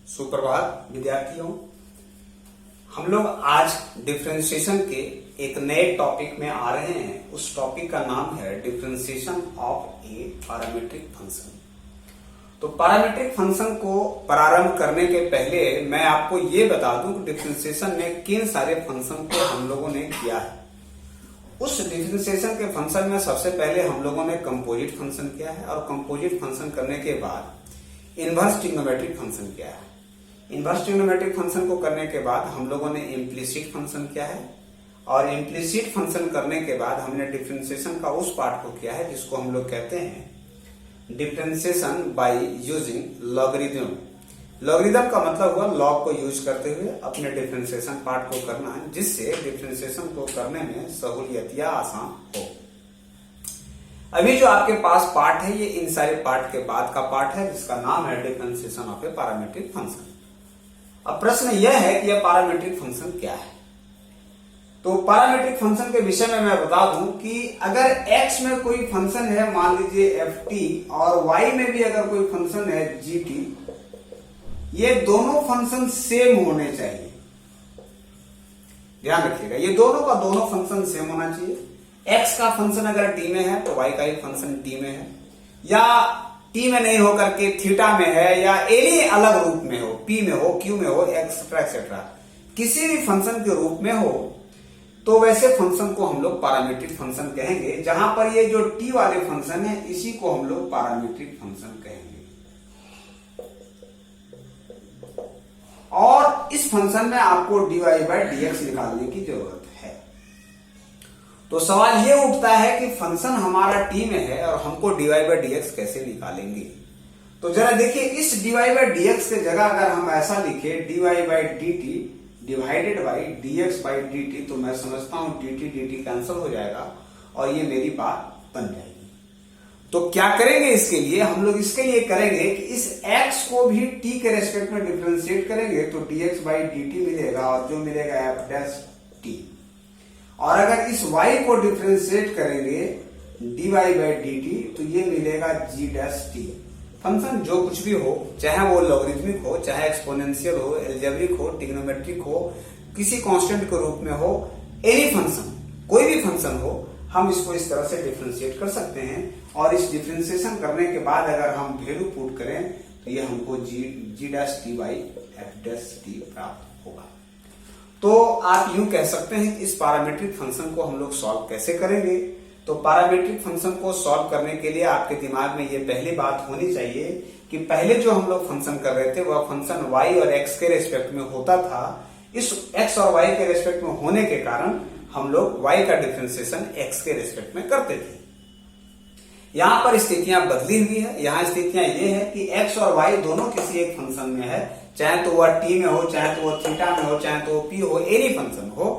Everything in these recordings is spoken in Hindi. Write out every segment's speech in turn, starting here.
सुप्रभात विद्यार्थियों। हम लोग आज डिफरेंशिएशन के एक नए टॉपिक में आ रहे हैं। उस टॉपिक का नाम है differentiation of A parametric function. तो पैरामीट्रिक फंक्शन को प्रारंभ करने के पहले मैं आपको ये बता दूं कि डिफरेंशिएशन में किन सारे फंक्शन को हम लोगों ने किया है। उस डिफरेंशिएशन के फंक्शन में सबसे पहले हम लोगों ने कंपोजिट फंक्शन किया है और कंपोजिट फंक्शन करने के बाद इनवर्स ट्रिग्नोमेट्रिक फंक्शन किया है। इनवर्स ट्रिग्नोमेट्रिक फंक्शन को करने के बाद हम लोगों ने इम्प्लिसिट फंक्शन किया है और इम्प्लिसिट फंक्शन करने के बाद हमने डिफरेंशिएशन का उस पार्ट को किया है जिसको हम लोग कहते हैं differentiation by using logarithm. Logarithm का मतलब हुआ लॉग को यूज करते हुए अपने डिफरेंशिएशन पार्ट को करना, जिससे डिफरेंशिएशन को करने में सहूलियत या आसान हो। अभी जो आपके पास पार्ट है ये इन सारे पार्ट के बाद का पार्ट है जिसका नाम है differentiation of A parametric function. अब प्रश्न यह है कि यह पैरामीट्रिक फंक्शन क्या है। तो पैरामीट्रिक फंक्शन के विषय में मैं बता दूं कि अगर x में कोई फंक्शन है, मान लीजिए ft, और y में भी अगर कोई फंक्शन है gt, ये दोनों फंक्शन सेम होने चाहिए। ध्यान रखिएगा, ये दोनों का दोनों फंक्शन सेम होना चाहिए। x का फंक्शन अगर t में है तो y का ही फंक्शन t में है, या t में नहीं होकर के थीटा में है, या एनी अलग रूप में हो, p में हो, q में हो, एक्सेट्रा एक्सेट्रा, किसी भी फंक्शन के रूप में हो, तो वैसे फंक्शन को हम लोग पैरामीट्रिक फंक्शन कहेंगे। जहां पर ये जो t वाले फंक्शन है इसी को हम लोग पैरामीट्रिक फंक्शन कहेंगे। और इस फंक्शन में आपको dy बाय dx निकालने की जरूरत है। तो सवाल ये उठता है कि फंक्शन हमारा t में है और हमको dy बाय dx कैसे निकालेंगे। तो जरा देखिए, इस dy बाय dx के जगह अगर हम ऐसा लिखे dy by dt divided by dx by dt, तो मैं समझता हूं dt कैंसिल हो जाएगा और ये मेरी बात बन जाएगी। तो क्या करेंगे इसके लिए? हम लोग इसके लिए करेंगे कि इस x को भी t के रेस्पेक्ट में डिफरेंशिएट करेंगे तो dx बाई dt मिलेगा और जो मिलेगा f डैश t। और अगर इस y को डिफरेंशिएट करेंगे dy बाई dt तो ये मिलेगा g डैश t। फंक्शन जो कुछ भी हो, चाहे वो लॉगरिथमिक हो, चाहे एक्सपोनेंशियल हो, एल्जेब्रिक हो, ट्रिग्नोमेट्रिक हो, किसी कांस्टेंट के रूप में हो, एनी फंक्शन, कोई भी फंक्शन हो, हम इसको इस तरह से डिफरेंशिएट कर सकते हैं। और इस डिफरेंशिएशन करने के बाद अगर हम वैल्यू पुट करें तो ये हमको G dash T by F dash T प्राप्त होगा। तो आप यूं कह सकते हैं कि इस पैरामीट्रिक फंक्शन को हम लोग सॉल्व कैसे करेंगे। तो पैरामीट्रिक फंक्शन को सॉल्व करने के लिए आपके दिमाग में ये पहली बात होनी चाहिए कि पहले जो हम लोग फंक्शन कर रहे थे वह फंक्शन y और x के रेस्पेक्ट में होता था। इस x और y के रेस्पेक्ट में होने के कारण हम लोग y का डिफरेंशिएशन x के रेस्पेक्ट में करते थे। यहां पर स्थितियां बदली हुई है। यहां स्थितियां ये है कि x और y दोनों किसी एक फंक्शन में है, चाहे तो वह t में हो, चाहे तो वह थीटा में हो, चाहे तो वह p हो, एनी फंक्शन हो।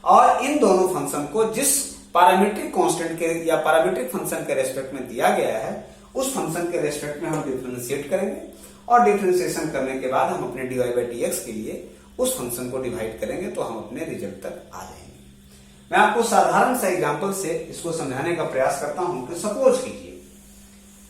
और इन दोनों फंक्शन को जिस पैरामीट्रिक कांस्टेंट के या पैरामीट्रिक फंक्शन के रेस्पेक्ट में दिया गया है उस फंक्शन के रेस्पेक्ट में हम डिफरेंशिएट करेंगे और डिफरेंशिएशन करने के बाद हम अपने dy बाई dx के लिए उस फंक्शन को डिवाइड करेंगे तो हम अपने रिजल्ट तक आ जाएंगे। मैं आपको साधारण सा एग्जांपल से इसको समझाने का प्रयास करता हूं कि सपोज कीजिए,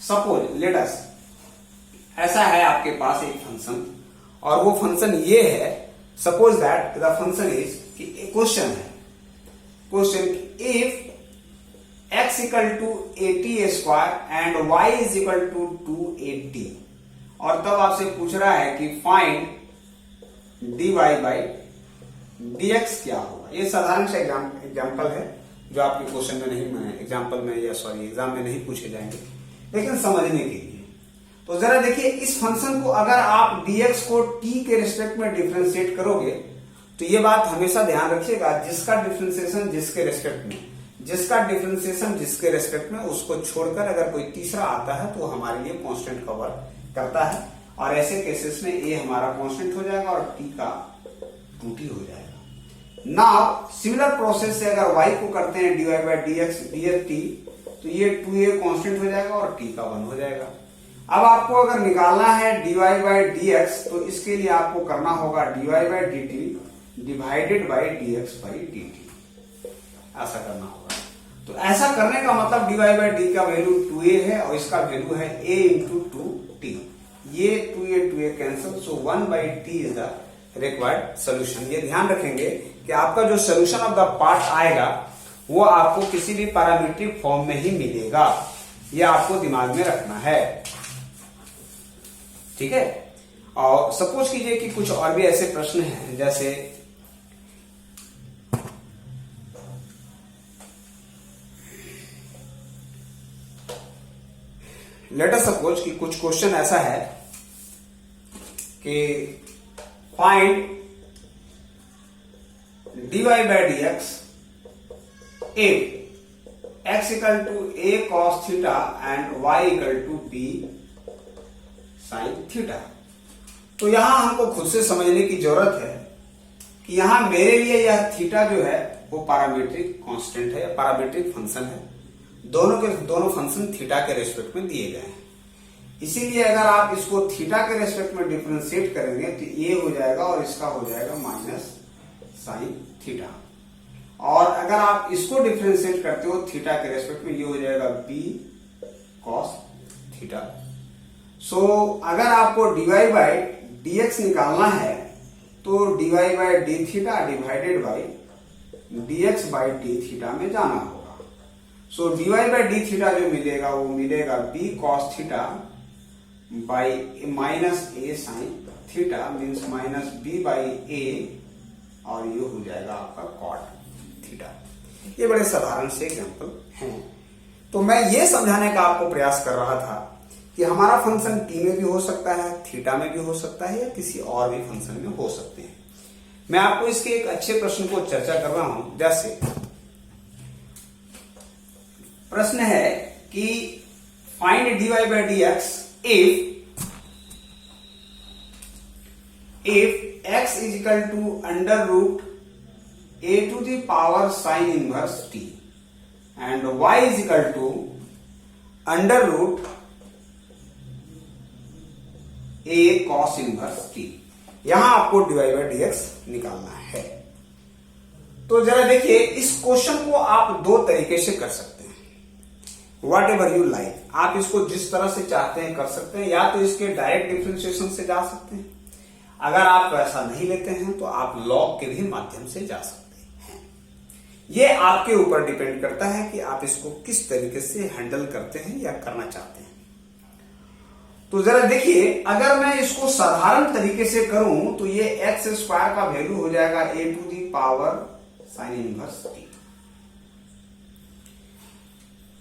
सपोज लेट अस, ऐसा है आपके पास एक फंक्शन और वो फंक्शन ये है, suppose that the function is कि क्वेश्चन है, question if x equal to 80 square and y is equal to 280, और तब आपसे पूछ रहा है कि फाइंड dy बाई dx क्या होगा। ये साधारण सा एग्जांपल है जो आपके क्वेश्चन में नहीं, एग्जांपल में या सॉरी एग्जाम में नहीं पूछे जाएंगे, लेकिन समझने के लिए। तो जरा देखिए, इस फंक्शन को अगर आप dx को t के रिस्पेक्ट में डिफरेंशिएट करोगे तो ये बात हमेशा ध्यान रखिएगा, जिसका डिफरेंशिएशन जिसके रेस्पेक्ट में, जिसका डिफरेंशिएशन जिसके रेस्पेक्ट में, उसको छोड़कर अगर कोई तीसरा आता है तो हमारे लिए कांस्टेंट का वर्क करता है। और ऐसे केसेस में ए हमारा कांस्टेंट हो जाएगा और टी का 2t हो जाएगा। नाउ सिमिलर प्रोसेस से अगर y को करते हैं dy बाई dx dt, तो ये 2a कांस्टेंट हो जाएगा और t का 1 हो जाएगा। अब आपको अगर निकालना है dy बाई dx तो इसके लिए आपको करना होगा dy by dt divided by dx by dt, ऐसा करना होगा। तो ऐसा करने का मतलब dy बाई d का वैल्यू 2a है और इसका वैल्यू है a इंटू 2t। ये two a cancel, so 1/t is the required solution. ये ध्यान रखेंगे कि आपका जो सोल्यूशन ऑफ द पार्ट आएगा वो आपको किसी भी पैरामीट्रिक फॉर्म में ही मिलेगा, ये आपको दिमाग में रखना है, ठीक है। और सपोज कीजिए कि कुछ और भी ऐसे प्रश्न हैं, जैसे लेट अस सपोज कि कुछ क्वेश्चन ऐसा है कि find dy by dx if x equal to a cos theta and y equal to b sin theta। तो यहां हमको खुद से समझने की जरूरत है कि यहां मेरे लिए यह थीटा जो है वो पैरामीट्रिक कांस्टेंट है, पैरामीट्रिक फंक्शन है, दोनों फंक्शन थीटा के रेस्पेक्ट में दिए गए हैं। इसीलिए अगर आप इसको थीटा के रेस्पेक्ट में डिफरेंशिएट करेंगे तो ये हो जाएगा और इसका हो जाएगा माइनस साइन थीटा, और अगर आप इसको डिफरेंशिएट करते हो थीटा के रेस्पेक्ट में, ये हो जाएगा बी कॉस थीटा। सो अगर आपको dy बाय dx निकालना है तो dy by d theta divided by dx by d theta में जाना होगा। So dy by d theta जो मिलेगा वो मिलेगा b cos theta by minus a sin theta, means minus b by a, और ये हो जाएगा आपका cot थीटा। ये बड़े साधारण से एग्जांपल हैं। तो मैं ये समझाने का आपको प्रयास कर रहा था कि हमारा फंक्शन t में भी हो सकता है, थीटा में भी हो सकता है, या किसी और भी फंक्शन में हो सकते हैं। मैं आपको इसके एक अच्छे प्रश्न को चर्चा कर रहा हूं। जैसे प्रश्न है कि find dy by dx if x is equal to under root a to the power sin inverse t and y is equal to under root a cos inverse t। यहां आपको dy by dx निकालना है। तो जरा देखिए, इस क्वेश्चन को आप दो तरीके से कर सकते हैं, वॉट एवर यू लाइक। आप इसको जिस तरह से चाहते हैं कर सकते हैं, या तो इसके डायरेक्ट डिफरेंशिएशन से जा सकते हैं, अगर आप ऐसा नहीं लेते हैं तो आप लॉग के भी माध्यम से जा सकते हैं। ये आपके ऊपर डिपेंड करता है कि आप इसको किस तरीके से हैंडल करते हैं या करना चाहते हैं। तो जरा देखिए, अगर मैं इसको साधारण तरीके से करूं तो ये एक्स स्क्वायर का वैल्यू हो जाएगा a to the power sine inverse t,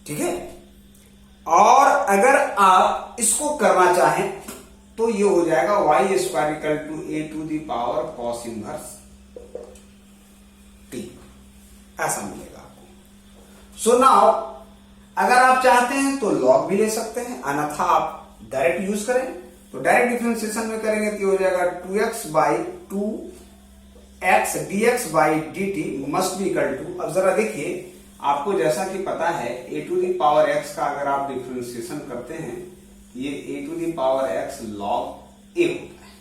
ठीक है। और अगर आप इसको करना चाहें तो ये हो जाएगा y square equal to a to the power cos inverse t, ऐसा मिलेगा आपको। सो नाउ अगर आप चाहते हैं तो लॉग भी ले सकते हैं, अन्यथा आप डायरेक्ट यूज करें। तो डायरेक्ट डिफरेंशिएशन में करेंगे तो हो जाएगा 2x by 2x dx by dt must be equal to. अब जरा देखिए, आपको जैसा कि पता है a to the power x का अगर आप डिफरेंशिएशन करते हैं ये a to the power x log a होता है,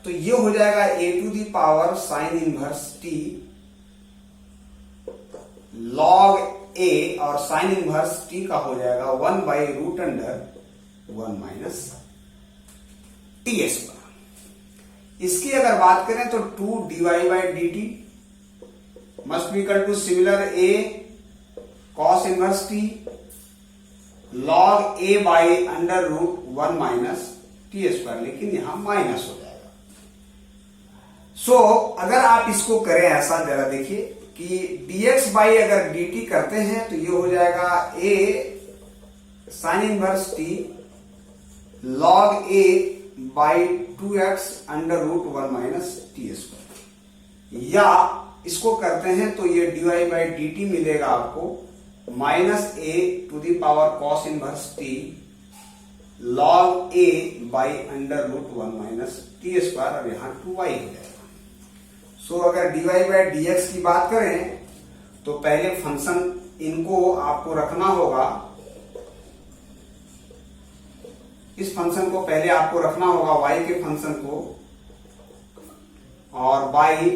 तो ये हो जाएगा a to the power sine inverse t log a, और साइन इनवर्स t का हो जाएगा 1 by root under 1 minus T square. इसकी अगर बात करें तो 2 dy by dt must be equal to similar a cos inverse t log a by under root 1 minus T square, लेकिन यहां माइनस हो जाएगा। सो अगर आप इसको करें ऐसा, जरा देखिए कि dx बाई अगर dt करते हैं तो ये हो जाएगा a sine inverse t log a by 2x under root 1 minus T square, या इसको करते हैं तो ये dy बाई dt मिलेगा आपको minus a to the power cos inverse t log a by under root 1 minus T square, और यहां 2y हो जाएगा। सो अगर dy बाई dx की बात करें तो पहले फंक्शन इनको आपको रखना होगा, इस फंक्शन को पहले आपको रखना होगा y के फंक्शन को, और by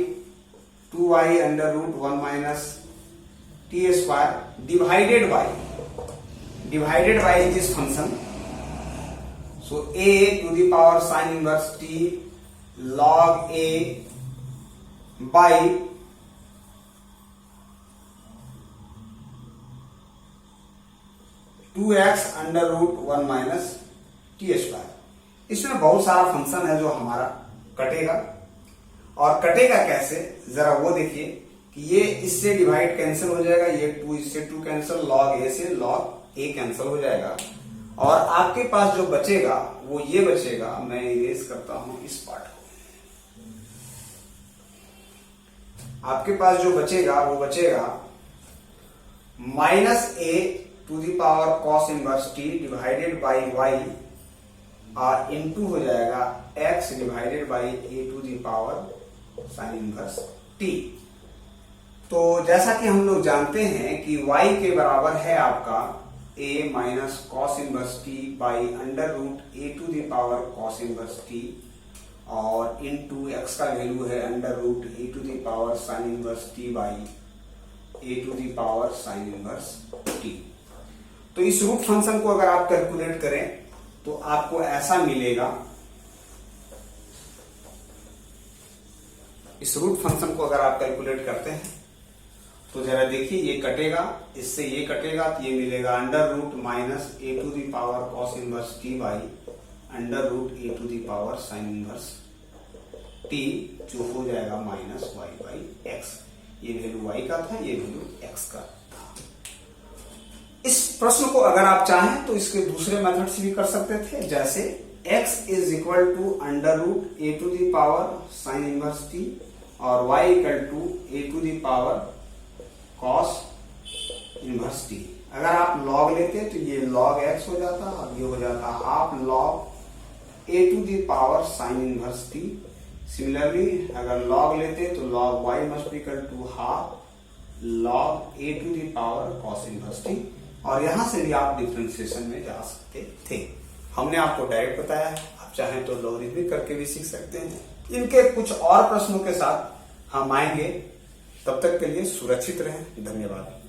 2y under root 1 minus T square divided by this function. So a to the power sine inverse t log a by two x under root 1 minus T square. इसमें बहुत सारा फंक्शन है जो हमारा कटेगा, और कटेगा कैसे जरा वो देखिए कि ये इससे डिवाइड कैंसिल हो जाएगा, ये 2 इससे 2 कैंसिल, log a से log a कैंसिल हो जाएगा, और आपके पास जो बचेगा वो ये बचेगा। मैं इरेज करता हूं इस पार्ट को। आपके पास जो बचेगा वो बचेगा minus a to the power cos inverse t divided by y और इनटू हो जाएगा x divided by a to the power sine inverse t। तो जैसा कि हम लोग जानते हैं कि y के बराबर है आपका a minus cos inverse t by under root a to the power cos inverse t, और इनटू x का वैल्यू है under root a to the power sine inverse t by a to the power sine inverse t। तो इस रूट फंक्शन को अगर आप कैलकुलेट करें तो आपको ऐसा मिलेगा। इस रूट फंक्शन को अगर आप कैलकुलेट करते हैं तो जरा देखिए, ये कटेगा, इससे ये कटेगा तो ये मिलेगा under root minus a to the power cos inverse t by under root a to the power sine inverse t, जो हो जाएगा माइनस y बाई एक्स। ये वैल्यू y का था, ये वैल्यू x का था। इस प्रश्न को अगर आप चाहें तो इसके दूसरे मेथड से भी कर सकते थे, जैसे x is equal to under root a to the power sine inverse t और y equal to a to the power cos inverse t। अगर आप log लेते तो ये log x हो जाता और ये हो जाता half log a to the power sine inverse t। Similarly अगर log लेते तो log y must equal to half log a to the power cos inverse t, और यहां से भी आप डिफरेंशिएशन में जा सकते थे। हमने आपको डायरेक्ट बताया है, आप चाहें तो लॉगरिथमिक करके भी सीख सकते हैं। इनके कुछ और प्रश्नों के साथ हम आएंगे, तब तक के लिए सुरक्षित रहें। धन्यवाद।